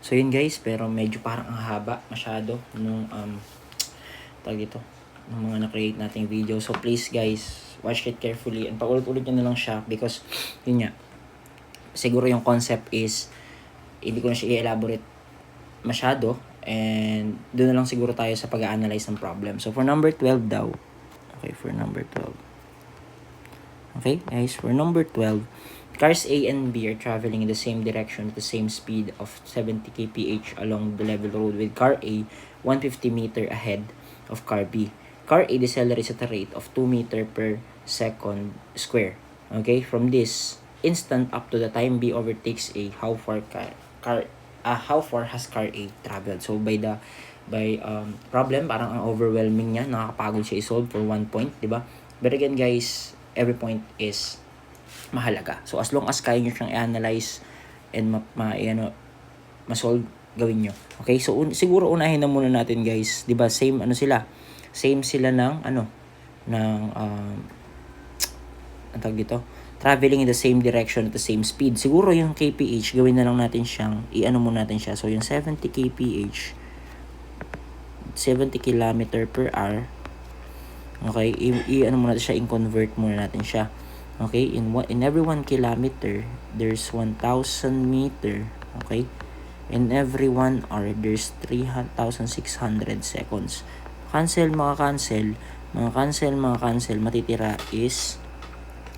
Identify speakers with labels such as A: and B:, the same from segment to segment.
A: So yun guys, pero medyo parang ang haba masyado nung tawag dito, ng mga na-create nating video. So please guys, watch it carefully and paulit-ulit nyo na lang siya because yun nga, siguro yung concept is hindi ko na siya i-elaborate masyado and doon na lang siguro tayo sa pag-analyze ng problem. So for number 12 daw. Okay, for number 12. Okay, guys, for number 12, cars A and B are traveling in the same direction at the same speed of 70 kph along the level road with car A 150 meter ahead of car B. Car A decelerates at a rate of 2 meter per second square. Okay, from this instant up to the time B overtakes A, how far has car A traveled? So by problem, parang ang overwhelming niya, nakakapagod siya i-solve for 1 point, di ba? But again guys, every point is mahalaga. So as long as kaya nyo siyang i-analyze and ma-solve, gawin nyo. Okay, so siguro unahin na muna natin guys, 'di ba? Same sila ng ang tawag dito, traveling in the same direction at the same speed. Siguro yung kph, gawin na lang natin siyang muna natin siya. So yung 70 kph, 70 km per hour. Okay, muna natin siya, i-convert muna natin siya. Okay, in every 1 kilometer, there's 1,000 meter. Okay, in every 1 hour, there's 3,600 seconds. Cancel, matitira is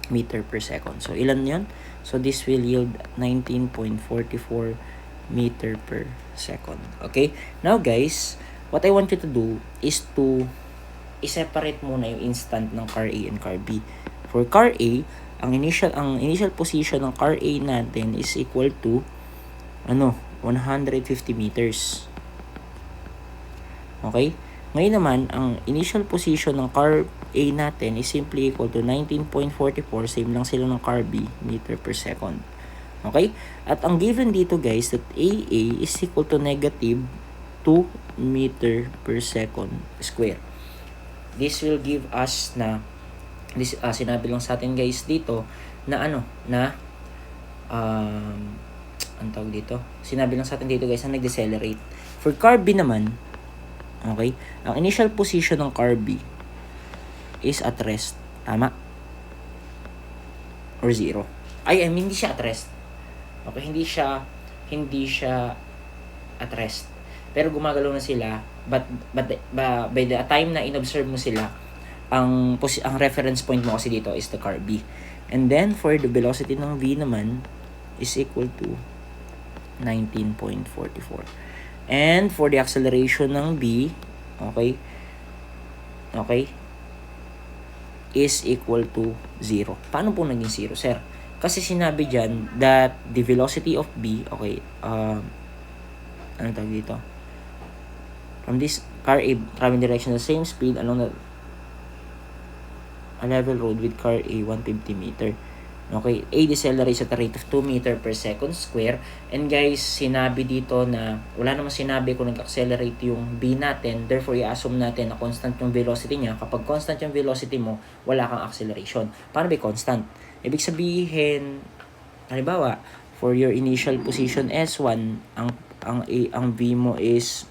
A: meter per second. So, ilan yun? So, this will yield 19.44 meter per second. Okay, now guys, what I want you to do is to i-separate muna yung instant ng car A and car B. For car A, ang initial position ng car A natin is equal to 150 meters. Okay? Ngayon naman, ang initial position ng car A natin is simply equal to 19.44, same lang sila ng car B, meter per second. Okay? At ang given dito guys, that AA is equal to negative 2 meter per second square. This will give us na sinabi lang sa atin guys dito na ang tawag dito, sinabi lang sa atin dito guys na nag-decelerate. For car B naman, okay, ang initial position ng car B is at rest. Tama? Or zero. Hindi siya at rest. Okay, hindi siya at rest. Pero gumagalaw na sila, but by the time na inobserve mo sila, ang reference point mo kasi dito is the car B. And then for the velocity ng V naman is equal to 19.44. And for the acceleration ng B, okay, is equal to 0. Paano po naging 0, sir? Kasi sinabi dyan that the velocity of B, okay, ano tawag dito? From this car A traveling direction the same speed along a level road with car A 150 meter. Okay, A decelerates at a rate of 2 meter per second square. And guys, sinabi dito na wala namang sinabi kung nag-accelerate yung B natin. Therefore, i-assume natin na constant yung velocity niya. Kapag constant yung velocity mo, wala kang acceleration. Paano ba constant? Ibig sabihin, halimbawa, for your initial position S1, ang V mo is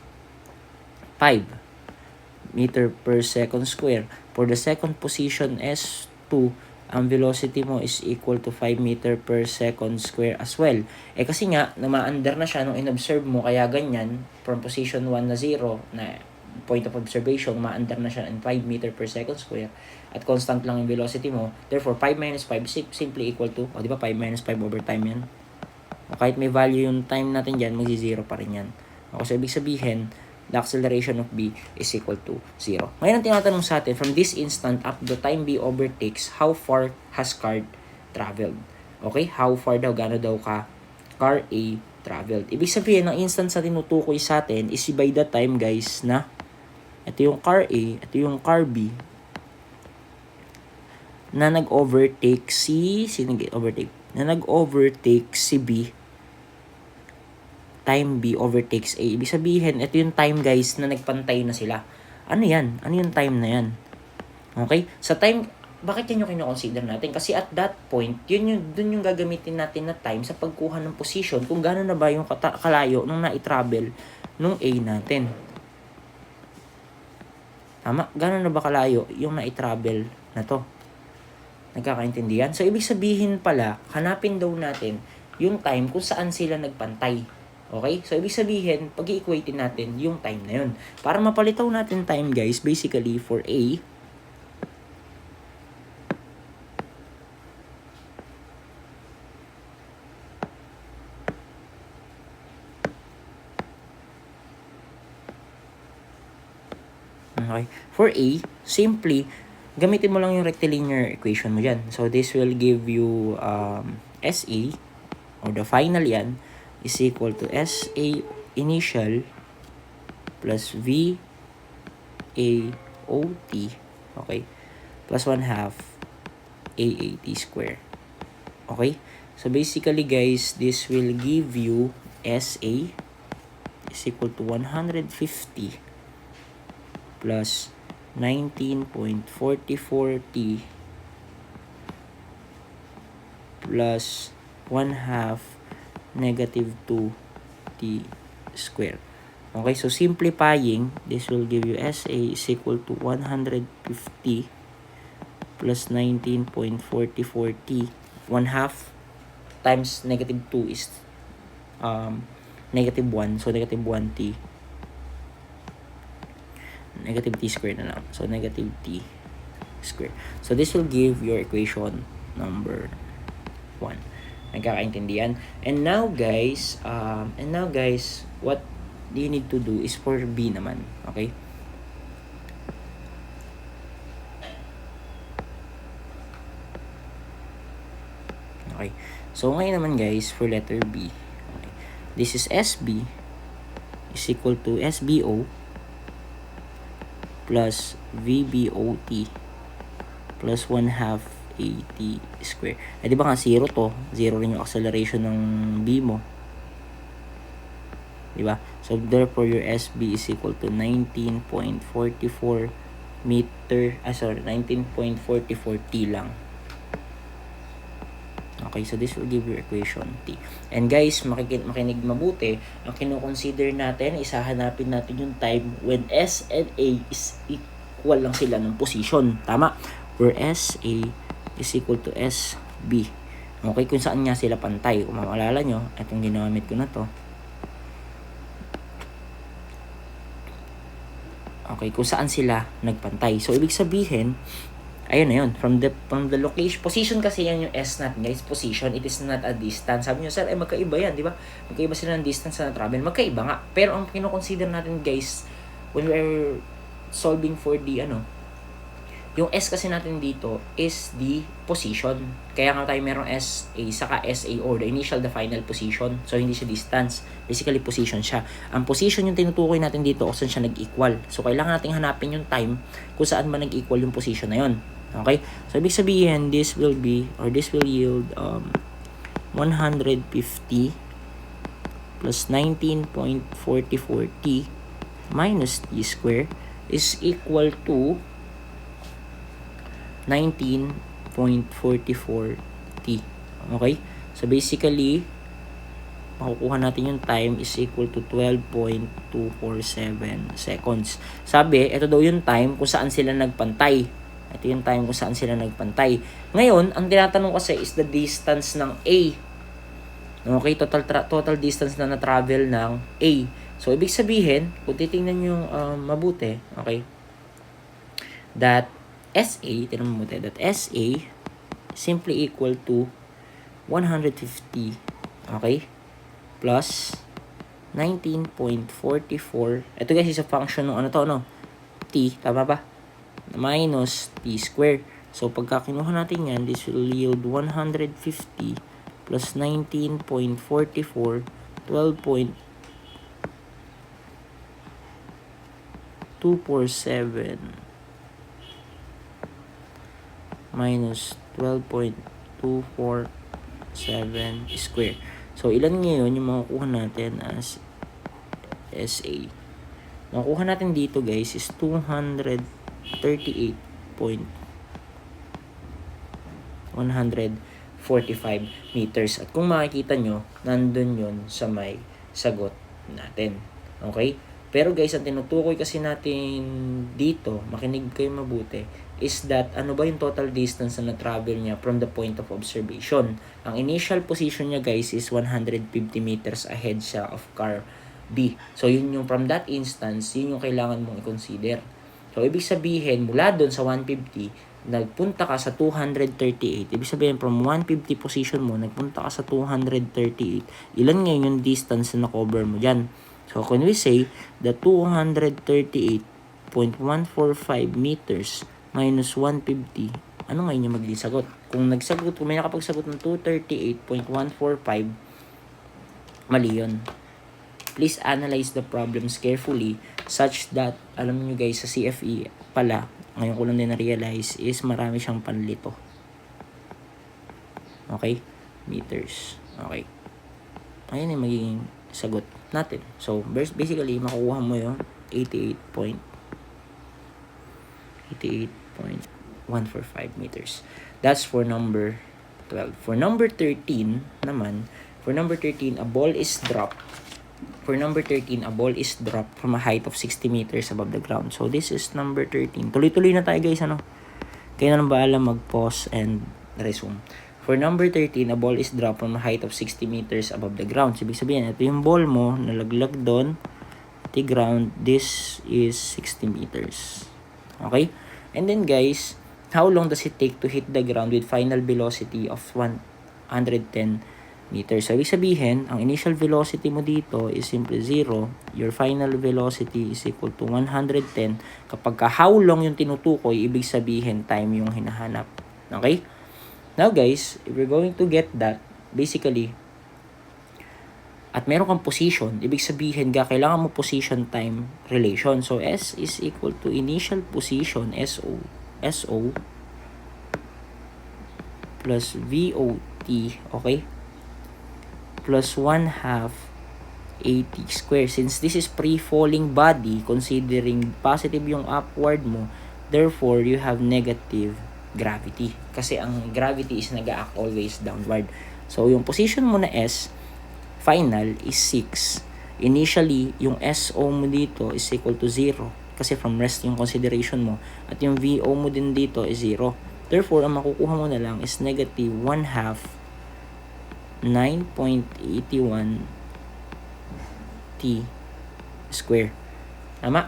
A: 5 meter per second square. For the second position S2, ang velocity mo is equal to 5 meter per second square as well. Kasi nga, ma-under na siya nung in-observe mo, kaya ganyan, from position 1 na 0, na point of observation, ma-under na siya in 5 meter per second square, at constant lang yung velocity mo. Therefore, 5 minus 5 simply equal to, di ba 5 minus 5 over time yan? Kahit may value yung time natin dyan, magzi-0 pa rin yan. So, ibig sabihin, the acceleration of B is equal to 0. Ngayon ang tinatanong sa atin, from this instant up the time B overtakes, how far has car traveled? Okay, how far daw, gano'n daw ka car A traveled. Ibig sabihin, ang instant sa tinutukoy sa atin is by the time guys na ito yung car A, ito yung car B na nag-overtake si B, time B overtakes A. Ibig sabihin, ito yung time guys na nagpantay na sila. Ano yan? Ano yung time na yan? Okay? Sa time bakit yan yung kino-consider natin? Kasi at that point, dun yung gagamitin natin na time sa pagkuha ng position kung gano'n na ba yung kalayo nung na-travel nung A natin. Tama? Gano'n na ba kalayo yung na-travel na to? Nagkakaintindihan? So, ibig sabihin pala, hanapin daw natin yung time kung saan sila nagpantay. Okay? So, ibig sabihin, pag-i-equatein natin yung time na yun. Para mapalitaw natin time, guys, basically for A, okay, for A, simply, gamitin mo lang yung rectilinear equation mo dyan. So, this will give you SA, or the final yan, is equal to SA initial plus V AOT, okay, plus 1/2 AAT square. Okay? So, basically, guys, this will give you SA is equal to 150 plus 19.44T plus 1/2 negative 2T square. Okay, so simplifying, this will give you SA is equal to 150 plus 19.44T. 1/2 times negative 2 is negative 1. So, negative 1T. Negative T square na lang. So, negative T square. So, this will give your equation number 1. Nagkakaintindihan? And now, guys, what you need to do is for B naman. Okay? Okay. So, ngayon naman, guys, for letter B. Okay. This is SB is equal to SBO plus VBOT plus 1/2 AT square. Eh, di ba nga 0 to? 0 rin yung acceleration ng B mo. Di ba? So, therefore, your SB is equal to 19.44 meter, 19.44 T lang. Okay, so this will give you equation T. And guys, makinig mabuti, ang kino-consider natin, isahanapin natin yung time when S and A is equal lang sila ng position. Tama? Where SA is equal to SB. Okay, kung saan nga sila pantay. Kung maalala nyo, itong ginamit ko na to. Okay, kung saan sila nagpantay. So, ibig sabihin, ayun na yun. From the location, position kasi yan yung S natin, guys. Position, it is not a distance. Sabi nyo, sir, magkaiba yan, di ba? Magkaiba sila ng distance na travel. Magkaiba nga. Pero ang kino-consider natin, guys, when we're solving for the, yung S kasi natin dito is the position. Kaya nga tayo merong SA, saka SA or the initial, the final position. So, hindi siya distance. Basically, position siya. Ang position yung tinutukoy natin dito kung saan siya nag-equal. So, kailangan nating hanapin yung time kung saan ba nag-equal yung position na yun. Okay? So, ibig sabihin, this will yield 150 plus 19.44T minus T square is equal to 19.44T. Okay? So, basically, makukuha natin yung time is equal to 12.247 seconds. Sabi, ito daw yung time kung saan sila nagpantay. Ito yung time kung saan sila nagpantay. Ngayon, ang tinatanong kasi is the distance ng A. Okay? Total distance na na-travel ng A. So, ibig sabihin, kung titingnan nyo mabuti, okay, that SA, tinanong mo tayo, that SA simply equal to 150, okay, plus 19.44. Ito guys is a function ng T, tama ba? Minus T square. So, pagka kinuha natin yan, this will yield 150 plus 19.44, 12.247 minus 12.247 square. So, ilan ngayon yung makukuha natin as SA? Makukuha natin dito, guys, is 238.2 145 meters. At kung makikita nyo, nandun yun sa may sagot natin. Okay? Pero guys, ang tinutukoy kasi natin dito, makinig kayo mabuti, is that ano ba yung total distance na na-travel niya from the point of observation. Ang initial position niya guys is 150 meters ahead siya of car B. So yun yung from that instance, yun yung kailangan mong i-consider. So ibig sabihin, mula doon sa 150, nagpunta ka sa 238. Ibig sabihin, from 150 position mo, nagpunta ka sa 238. Ilan ngayon yung distance na na-cover mo dyan? So, can we say the 238.145 meters minus 150, ano ngayon yung magiging sagot? Kung may nakapagsagot ng 238.145, mali yun. Please analyze the problems carefully such that, alam niyo guys, sa CFE pala, ngayon ko lang din na-realize, is marami siyang panlito. Okay? Meters. Okay. Ayun yung magiging sagot natin. So, basically, makukuha mo yung 88.145 meters. That's for number 12. For number 13 naman, a ball is dropped. For number 13, a ball is dropped from a height of 60 meters above the ground. So, this is number 13. Tuloy-tuloy na tayo guys, ano? Kayo na lang bahala mag-pause and resume. For number 13, a ball is dropped from a height of 60 meters above the ground. So, ibig sabihin, ito yung ball mo, nalaglag doon, the ground, this is 60 meters. Okay? And then guys, how long does it take to hit the ground with final velocity of 110 meters? So, ibig sabihin, ang initial velocity mo dito is simply 0. Your final velocity is equal to 110. Kapag how long yung tinutukoy, ibig sabihin, time yung hinahanap. Okay? Now guys, if we're going to get that, basically, at meron kang position, ibig sabihin kailangan mo position time relation. So, S is equal to initial position, SO, plus VOT, okay? Plus 1/2 AT square. Since this is free-falling body, considering positive yung upward mo, therefore, you have negative gravity. Kasi ang gravity is nag-act always downward. So, yung position mo na S, final is 6. Initially, yung SO mo dito is equal to 0. Kasi from rest yung consideration mo. At yung VO mo din dito is 0. Therefore, ang makukuha mo na lang is negative 1/2 9.81 T square. Tama?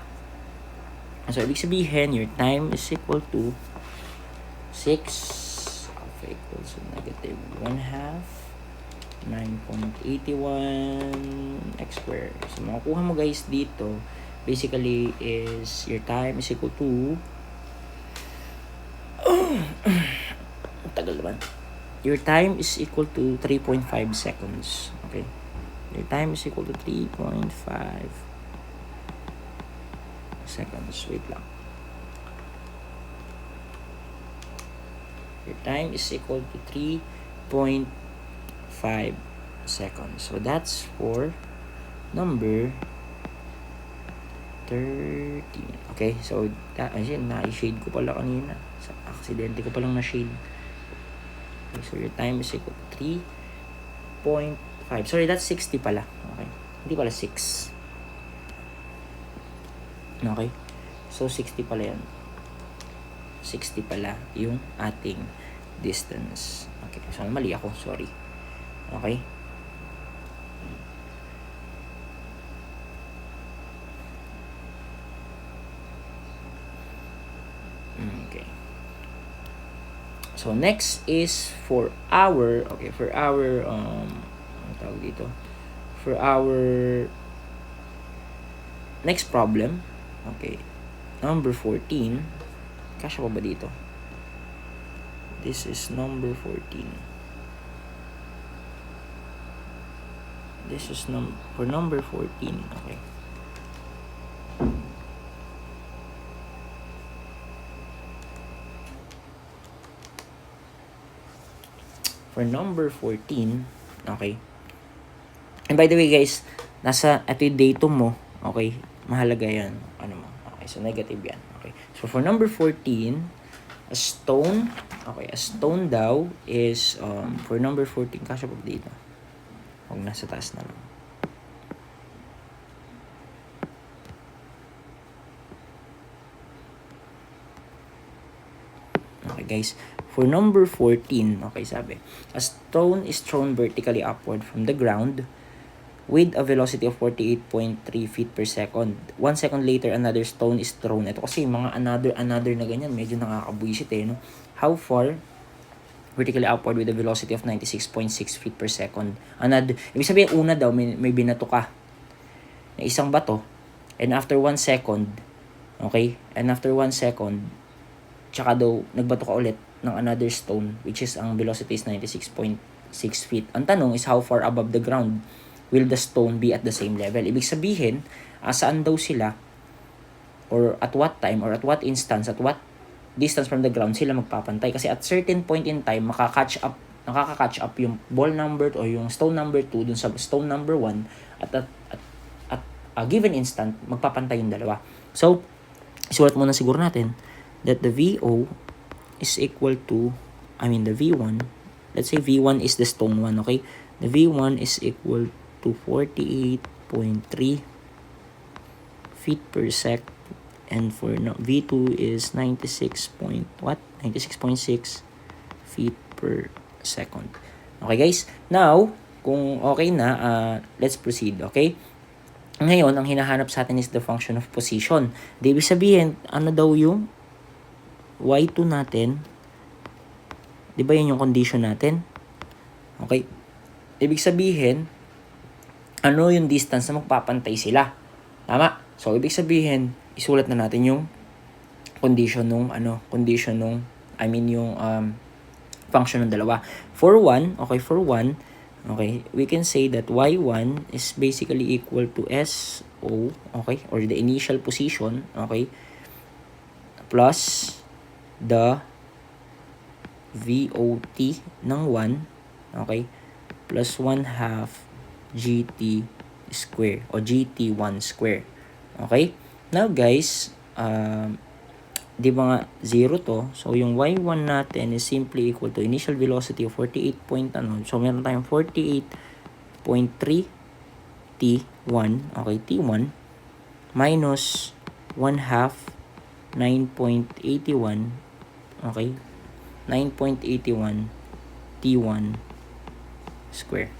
A: So, ibig sabihin, your time is equal to 6 equals to negative 1/2 9.81 x square. So, makukuha mo guys dito, basically is your time is equal to tagal naman. Your time is equal to 3.5 seconds. Okay? Your time is equal to 3.5 seconds. Wait lang. Your time is equal to 3.5 seconds. So, that's for number 13. Okay? So, na-shade ko pala kanina. Sa aksidente ko palang na-shade. Okay, so, your time is equal to 3.5. Sorry, that's 60 pala. Okay? Hindi pala 6. Okay? So, 60 pala yan. 60 pala yung ating distance. Okay, so mali ako, sorry. Okay? Okay. So next is for our ano tawag dito? For our next problem. Okay. Number 14. Kasya pa ba dito? This is number 14. This is for number 14. Okay. For number 14, okay. And by the way guys, ito yung datum mo, okay. Mahalaga yan. Ano mo? Okay, so negative yan. Okay. So for number 14, A stone, okay, a stone daw is, for number 14, kasya pa dito. Huwag nasa taas na lang. Okay guys, for number 14, okay, sabi, a stone is thrown vertically upward from the ground with a velocity of 48.3 feet per second. 1 second later, another stone is thrown. Ito kasi mga another na ganyan, medyo nakakabwisit no? How far? Vertically upward with a velocity of 96.6 feet per second. Ibig sabihin, una daw, may binato ka na isang bato, and after 1 second, okay, and after 1 second, tsaka daw, nagbato ka ulit ng another stone, which is ang velocity is 96.6 feet. Ang tanong is how far above the ground will the stone be at the same level? Ibig sabihin, saan daw sila, or at what time, or at what instance, at what distance from the ground sila magpapantay. Kasi at certain point in time, nakaka-catch up yung ball number o yung stone number 2 dun sa stone number 1 at a given instant, magpapantay yung dalawa. So, isulat muna siguro natin that the VO is equal to, the V1, let's say V1 is the stone 1, okay? The V1 is equal to 48.3 feet per sec, and for V2 is 96.6 feet per second. Okay guys, now kung okay na, let's proceed, okay? Ngayon, ang hinahanap sa atin is the function of position. Ibig sabihin, ano daw yung y2 natin? Di ba yan yung condition natin? Okay, ibig sabihin, ano yung distance na magpapantay sila. Tama? So, ibig sabihin, isulat na natin yung condition nung function ng dalawa. For 1, okay, we can say that y1 is basically equal to SO, okay, or the initial position, okay, plus the VOT ng 1, okay, plus 1/2 GT square o GT1 square. Okay? Now guys, di ba nga 0 to? So yung y1 natin is simply equal to initial velocity of 48 point So meron tayong 48.3 T1, okay, T1 minus 1/2 9.81, okay, 9.81 T1 square.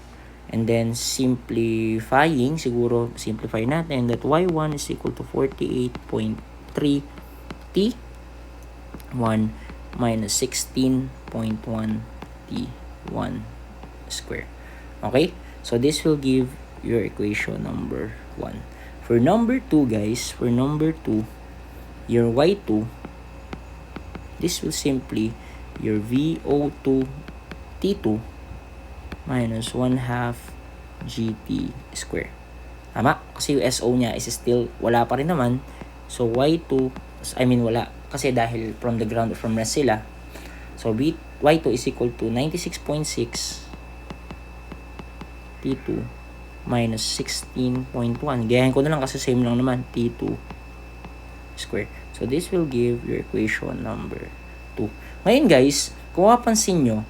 A: And then, simplify natin that y1 is equal to 48.3 T1 minus 16.1 T1 square. Okay? So, this will give your equation number 1. For number 2, guys, your y2, this will simply your VO2 T2 minus 1/2 GT square. Tama? Kasi yung SO niya is still, wala pa rin naman. So, y2, wala. Kasi dahil from the ground or from rest sila. So, y2 is equal to 96.6 T2 minus 16.1. Gayahin ko na lang kasi same lang naman. T2 square. So, this will give your equation number 2. Ngayon guys, kung mapansin nyo,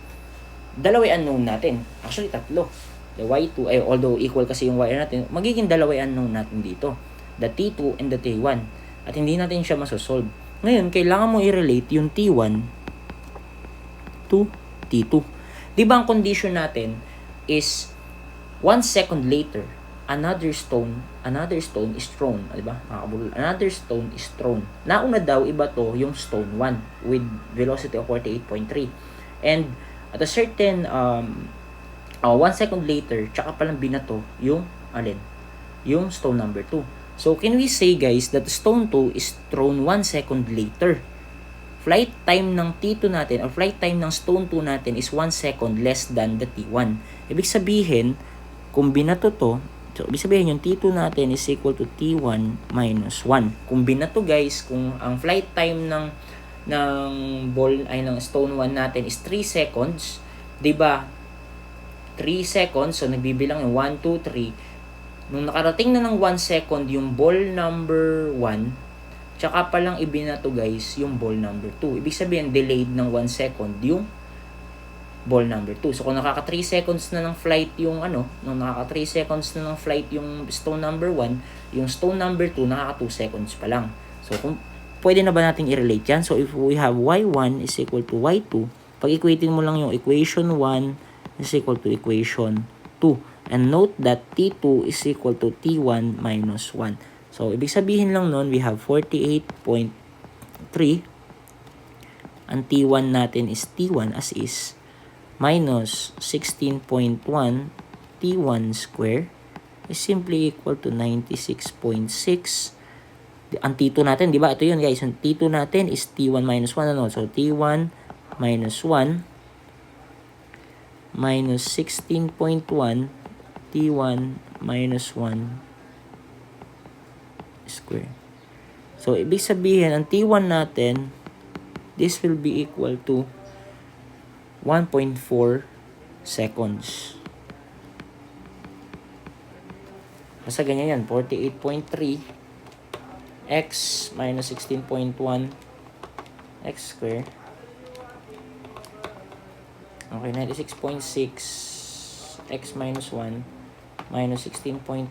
A: dalawa yung unknown natin. Actually, tatlo. The y2, although equal kasi yung y natin, magiging dalawa yung unknown natin dito. The t2 and the t1. At hindi natin siya masosolve. Ngayon, kailangan mo i-relate yung t1 to t2. Diba ang condition natin is 1 second later, another stone is thrown. Diba? Another stone is thrown. Nauna daw, iba to yung stone 1 with velocity of 48.3. And at a certain 1 second later, tsaka palang binato yung yung stone number 2. So can we say guys that stone 2 is thrown 1 second later? Flight time ng T2 natin or flight time ng stone 2 natin is 1 second less than the T1. Ibig sabihin, kung binato to, so ibig sabihin yung T2 natin is equal to T1 minus 1. Kung binato guys, kung ang flight time ng stone 1 natin is 3 seconds, 'di ba? 3 seconds, so nagbibilang yung 1 2 3. Nung nakarating na ng 1 second yung ball number 1, tsaka palang ibinato guys yung ball number 2. Ibig sabihin, delayed ng 1 second yung ball number 2. So, kung nakaka 3 seconds na ng flight yung nakaka 3 seconds na ng flight yung stone number 1, yung stone number 2, nakaka 2 seconds pa lang. So, kung pwede na ba natin i-relate yan? So, if we have y1 is equal to y2, pag-equating mo lang yung equation 1 is equal to equation 2. And note that t2 is equal to t1 minus 1. So, ibig sabihin lang nun, we have 48.3. Ang t1 natin is t1 as is, minus 16.1 t1 square is simply equal to 96.6. Ang t2 natin, di ba? Ito yun guys. Ang t2 natin is t1 minus 1. So, t1 minus 1 minus 16.1 t1 minus 1 square. So, ibig sabihin, ang t1 natin, this will be equal to 1.4 seconds. Basta ganyan yan, 48.3 x minus 16.1 x square. Okay, 96.6 x minus 1 minus 16.1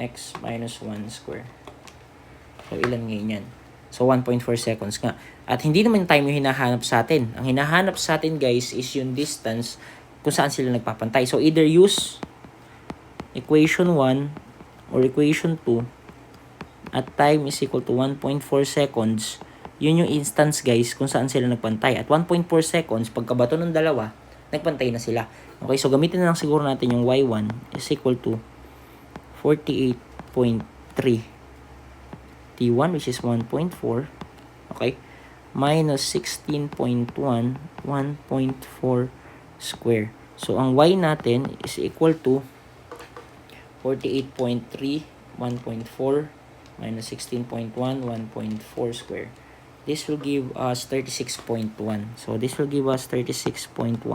A: x minus 1 square. So, ilan ngayon yan? So, 1.4 seconds nga. At hindi naman time yung hinahanap sa atin. Ang hinahanap sa atin, guys, is yung distance kung saan sila nagpapantay. So, either use equation 1 or equation 2 at time is equal to 1.4 seconds. Yun yung instance, guys, kung saan sila nagpantay. At 1.4 seconds, pagkabato ng dalawa, nagpantay na sila. Okay, so gamitin na lang siguro natin yung y1 is equal to 48.3 t1 which is 1.4, okay, minus 16.1 1.4 square. So ang y natin is equal to 48.3 1.4 minus 16.1 1.4 square. This will give us 36.1. So this will give us 36.1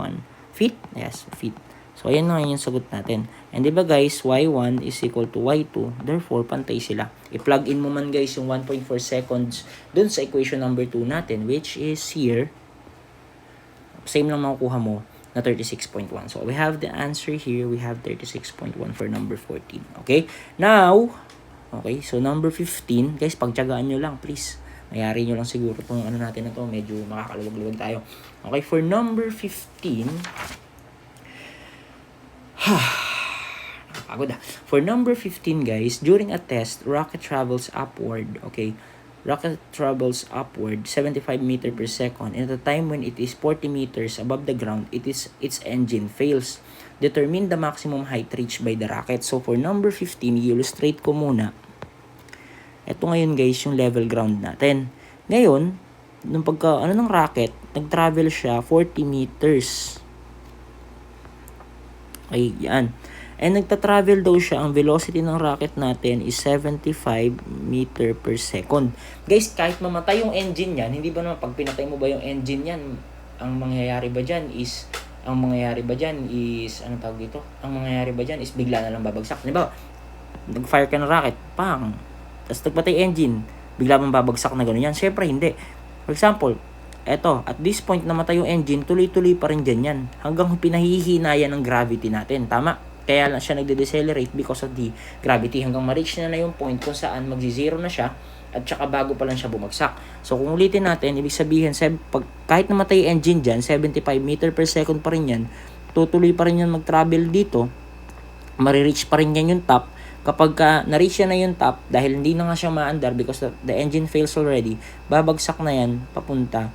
A: feet. Yes, feet. So, ayan na yung sagot natin. And diba guys, y1 is equal to y2. Therefore, pantay sila. I-plug in mo man guys yung 1.4 seconds dun sa equation number 2 natin, which is here. Same lang makukuha mo na 36.1. So, we have the answer here. We have 36.1 for number 14. Okay? Now, okay, so number 15. Guys, pagtyagaan nyo lang, please. Mayari nyo lang siguro itong natin na to. Medyo makakaluwag-luwag tayo. Okay, for number 15... Nakapagod ah. For number 15 guys, during a test, rocket travels upward, okay? Rocket travels upward 75 meter per second. And at the time when it is 40 meters above the ground, its engine fails. Determine the maximum height reached by the rocket. So for number 15, i-illustrate ko muna. Ito ngayon guys, yung level ground natin. Ngayon, nung pagka, ng rocket, nag-travel siya 40 meters. Okay, yan. And nagta-travel daw siya, ang velocity ng rocket natin is 75 meter per second. Guys, kahit mamatay yung engine yan, hindi ba naman pag pinatay mo ba yung engine yan, ang mangyayari ba dyan is, anong tawag dito? Ang mangyayari ba dyan is bigla na lang babagsak. Di ba? Nag-fire ka ng rocket, pang! Tapos nagpatay engine, bigla mong babagsak na gano'n yan. Siyempre, hindi. For example, eto, at this point namatay yung engine, tuloy-tuloy pa rin dyan yan. Hanggang pinahihina yan ng gravity natin. Tama? Kaya lang siya nagde-decelerate because of the gravity. Hanggang ma-reach na yung point kung saan mag-zero na siya at saka bago pa lang siya bumagsak. So kung ulitin natin, ibig sabihin, kahit namatay yung engine dyan, 75 meter per second pa rin yan, tutuloy pa rin yan mag-travel dito, ma-reach pa rin yan yung top. Kapag na-reach yan na yung top, dahil hindi na nga siya ma-andar because the engine fails already, babagsak na yan papunta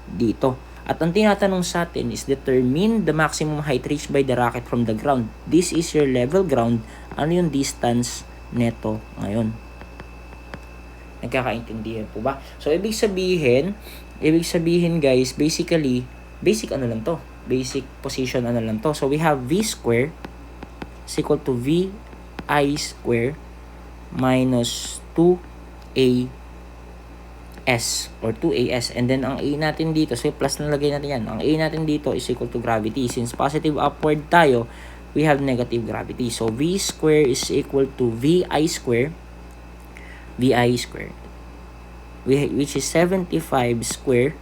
A: dito. At ang tinatanong sa atin is determine the maximum height reached by the rocket from the ground. This is your level ground. Ano yung distance neto ngayon? Nagkakaintindihan po ba? So, ibig sabihin guys, basically, basic position lang to. So, we have V square is equal to VI square minus 2A S or 2AS, and then ang A natin dito, so plus na lagay natin yan, ang A natin dito is equal to gravity. Since positive upward tayo, we have negative gravity. So V square is equal to VI square which is 75 square,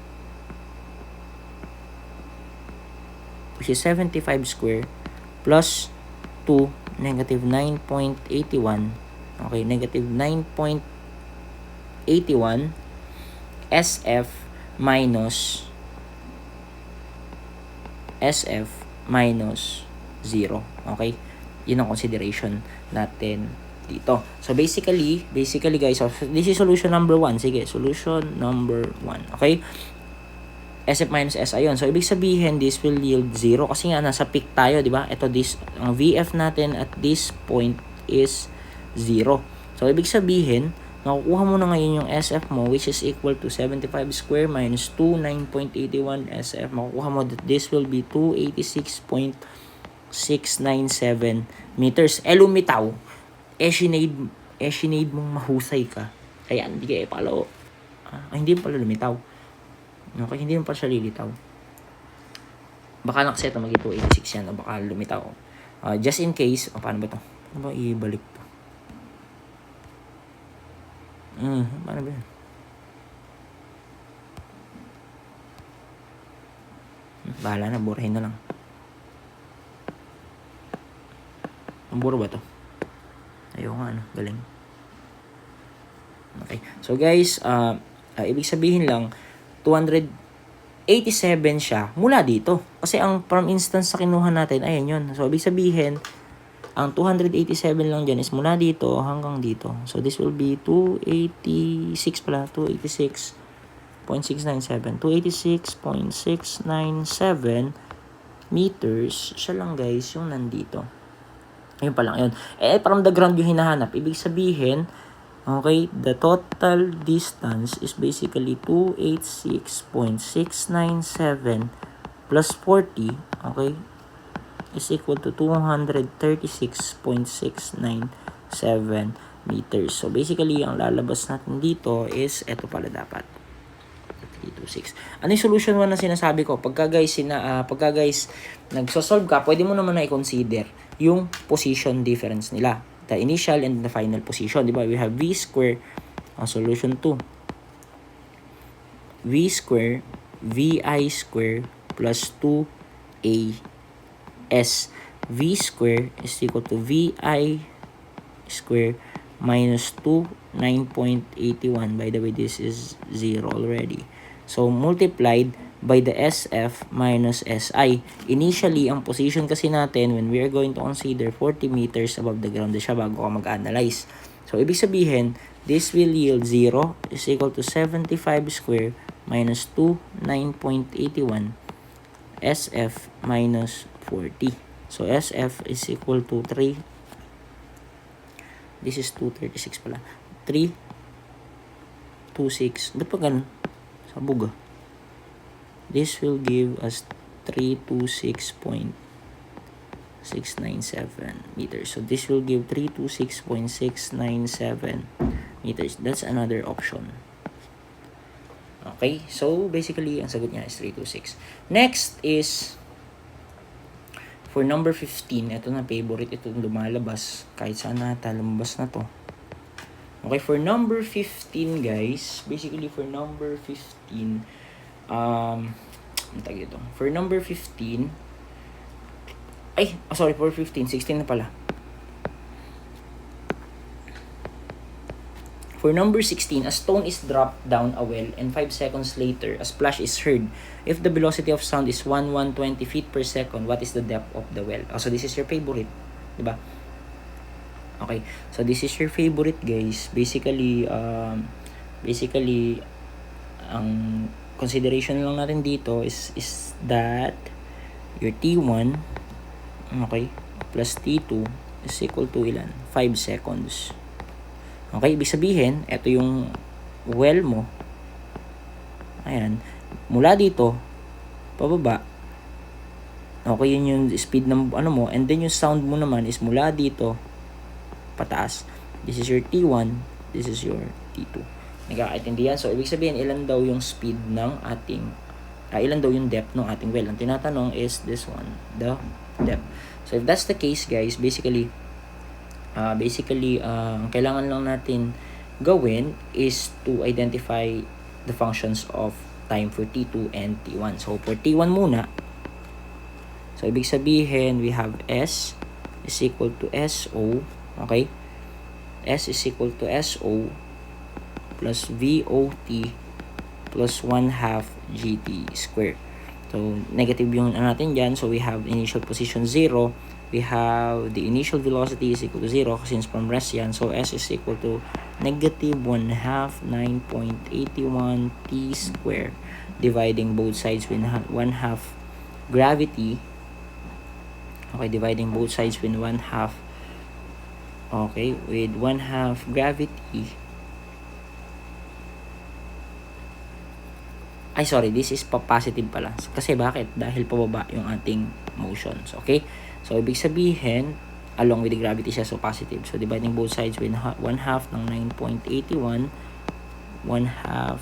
A: plus 2, negative 9.81. Okay, negative 9.81 SF minus 0. Okay? Yun ang consideration natin dito. So, basically guys, so this is solution number 1. Sige, solution number 1. Okay? SF minus SI yun. So, ibig sabihin, this will yield 0 kasi nga nasa peak tayo, di ba? Ito, ang VF natin at this point is 0. So, ibig sabihin, nakukuha mo na ngayon yung SF mo, which is equal to 75 square minus 2, 9.81 SF. Makukuha mo that this will be 286.697 meters. Lumitaw. Eshinade mong mahusay ka. Kaya hindi ka pala. Hindi pala lumitaw. Okay, hindi mo pa siya lilitaw. Baka nakaset na maging 286 yan o baka lumitaw. Just in case, paano ba ito? Ano ba ibalik to? Paano ba yan? Bahala na, burahin na lang. Ang buro ba to? Ayaw nga, galing. Okay, so guys, ibig sabihin lang, 287 siya mula dito. Kasi ang from instance sa kinuha natin, ayan yun. So, ibig sabihin, ang 287 lang dyan is mula dito hanggang dito. So, this will be 286 pala. 286.697. 286.697 meters. Siya lang guys, yung nandito. Ayun pa lang yun. From the ground yung hinahanap. Ibig sabihin, okay, the total distance is basically 286.697 plus 40, okay, is equal to 236.697 meters. So, basically, ang lalabas natin dito is, eto pala dapat. 326. Ano yung solution 1 na sinasabi ko? Pagka guys, nagsosolve ka, pwede mo naman na i-consider yung position difference nila. The initial and the final position, di ba? We have V square, solution 2. V square, VI square, plus 2AS. V square is equal to VI square minus 2, 9.81. By the way, this is 0 already. So, multiplied by the SF minus SI. Initially, ang position kasi natin when we are going to consider 40 meters above the ground na siya bago ka mag-analyze. So, ibig sabihin, this will yield 0 is equal to 75 square minus 2, 9.81 SF minus 40. So, SF is equal to 3. This is 236 pala. 326. Ba't pa ganun? Sabog ah. This will give us 326.697 meters. So, this will give 326.697 meters. That's another option. Okay? So, basically, ang sagot niya is 326. Next is, for number 15, ito na favorite, ito lumalabas. Kahit saan nata, lumabas na to. Okay, for number 15, guys, basically for number 15, for number 15, for 15, 16 na pala. For number 16, a stone is dropped down a well and 5 seconds later, a splash is heard. If the velocity of sound is 120 feet per second, what is the depth of the well? So this is your favorite, diba? Okay, so this is your favorite, guys. Basically, ang consideration lang natin dito is that your T1, okay, plus T2 is equal to ilan? 5 seconds. Okay, ibig sabihin, ito yung well mo. Ayan, mula dito, pababa. Okay, yun yung speed ng mo. And then yung sound mo naman is mula dito, pataas. This is your T1, this is your T2. Nagkakaintindihan? So, ibig sabihin, ilan daw yung speed ng ating, ilan daw yung depth ng ating well. Ang tinatanong is this one, the depth. So, if that's the case, guys, basically, kailangan lang natin gawin is to identify the functions of time for T2 and T1. So, for T1 muna, so ibig sabihin, we have S is equal to SO, okay? S is equal to SO plus VOT plus 1/2 GT square. So, negative yung natin dyan. So, we have initial position 0. We have the initial velocity is equal to 0 since from rest yan. So, S is equal to negative 1/2 9.81 T square dividing both sides with 1/2 gravity. Okay, dividing both sides with 1/2. Okay, with 1/2 gravity. Ay, sorry, this is positive pala. Kasi bakit? Dahil pababa yung ating motions. Okay? So, ibig sabihin, along with the gravity siya, so positive. So, dividing both sides with 1/2 ng 9.81, 1/2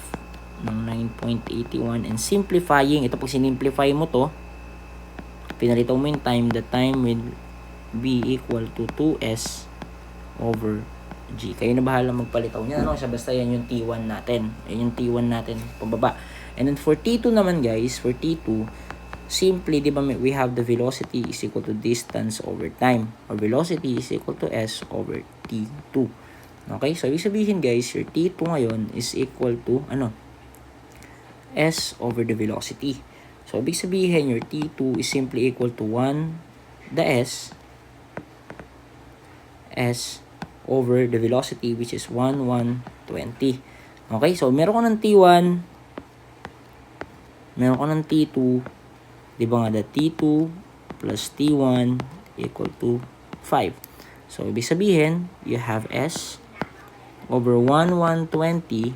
A: ng 9.81, and simplifying, ito pag sinimplify mo to, pinalito mo yung time, the time will be equal to 2S over G. Kayo na bahala magpalitaw niya. Ano? Basta yan yung T1 natin. Yan yung T1 natin, pababa. And then for T2 naman guys, for T2, simply, di ba, we have the velocity is equal to distance over time. Or velocity is equal to S over T2. Okay? So, ibig sabihin guys, your T2 ngayon is equal to, ano? S over the velocity. So, ibig sabihin, your T2 is simply equal to 1, the S over the velocity, which is 1,120. Okay? So, meron ko ng T1, meron ko ng T2, di ba nga, the T2 plus T1 equal to 5. So, ibig sabihin, you have S over 1,120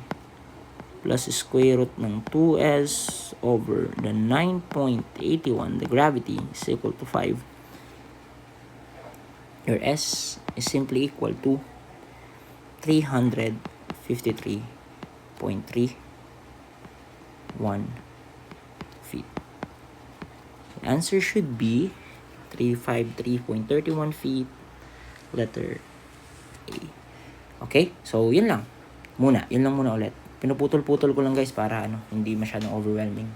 A: plus square root ng 2S over the 9.81, the gravity is equal to 5. Your S is simply equal to 353.31 feet. The answer should be 353.31 feet, letter A. Okay? So, yun lang. Yun lang muna ulit. Pinuputol-putol ko lang guys para hindi masyadong overwhelming.